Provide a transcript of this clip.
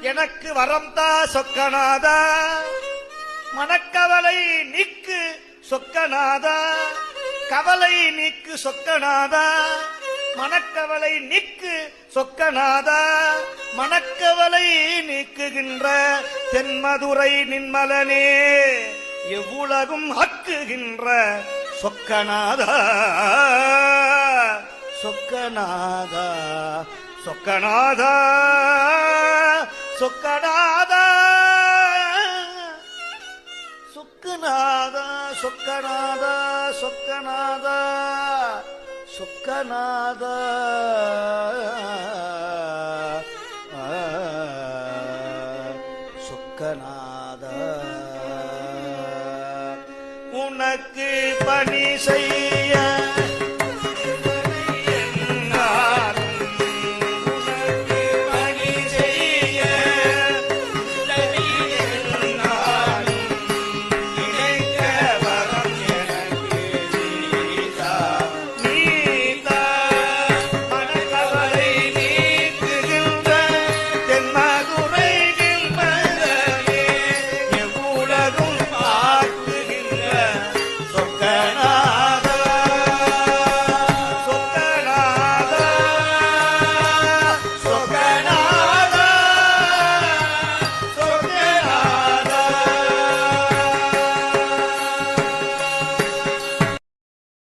எனக்கு வரம் தா சொக்கநாதா, மனக்கவலை நீக்கு சொக்கநாதா, கவலை நீக்கு சொக்கநாதா, மனக்கவலை நீக்கு சொக்கநாதா, மனக்கவலை நீக்குகின்ற தென்மதுரை நின்மலனே, எவ்வுலகும் ஆக்குகின்ற சொக்கநாதா, சொக்கநாதா, சொக்கநாதா, சொக்கநாதா, சொக்கநாதா, சொக்கநாதா, சொக்கநாதா, சொக்கநாதா, சொக்கநாதா, உனக்கு பணி செய்